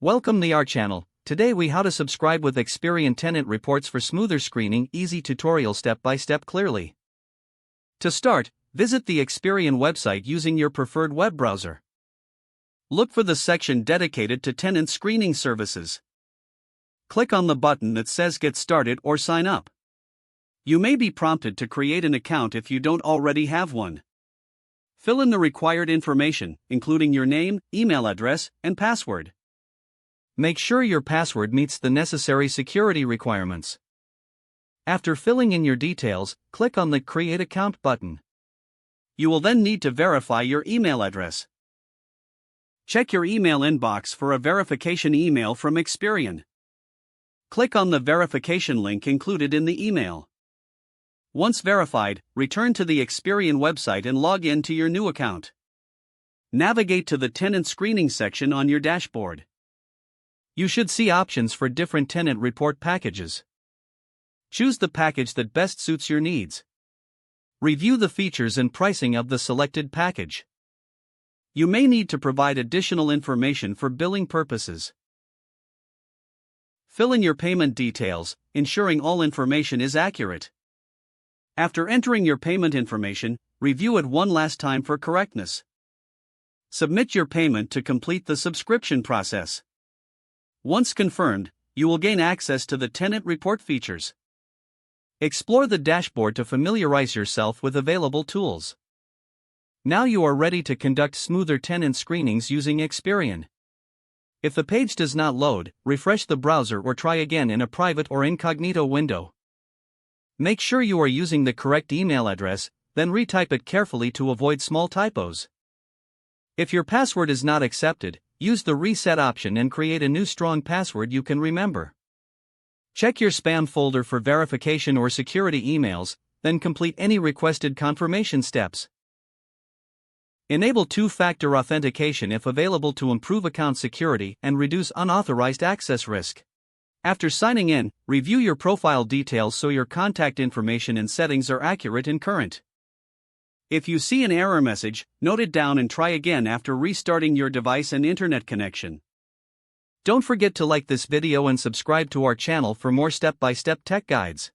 Welcome to our channel. Today we how to subscribe with Experian tenant reports for smoother screening, easy tutorial step by step clearly. To start, visit the Experian website using your preferred web browser. Look for the section dedicated to tenant screening services. Click on the button that says Get Started or Sign Up. You may be prompted to create an account if you don't already have one. Fill in the required information, including your name, email address, and password. Make sure your password meets the necessary security requirements. After filling in your details, click on the Create Account button. You will then need to verify your email address. Check your email inbox for a verification email from Experian. Click on the verification link included in the email. Once verified, return to the Experian website and log in to your new account. Navigate to the tenant screening section on your dashboard. You should see options for different tenant report packages. Choose the package that best suits your needs. Review the features and pricing of the selected package. You may need to provide additional information for billing purposes. Fill in your payment details, ensuring all information is accurate. After entering your payment information, review it one last time for correctness. Submit your payment to complete the subscription process. Once confirmed, you will gain access to the tenant report features. Explore the dashboard to familiarize yourself with available tools. Now you are ready to conduct smoother tenant screenings using Experian. If the page does not load, refresh the browser or try again in a private or incognito window. Make sure you are using the correct email address, then retype it carefully to avoid small typos. If your password is not accepted, use the reset option and create a new strong password you can remember. Check your spam folder for verification or security emails, then complete any requested confirmation steps. Enable two-factor authentication if available to improve account security and reduce unauthorized access risk. After signing in, review your profile details so your contact information and settings are accurate and current. If you see an error message, note it down and try again after restarting your device and internet connection. Don't forget to like this video and subscribe to our channel for more step-by-step tech guides.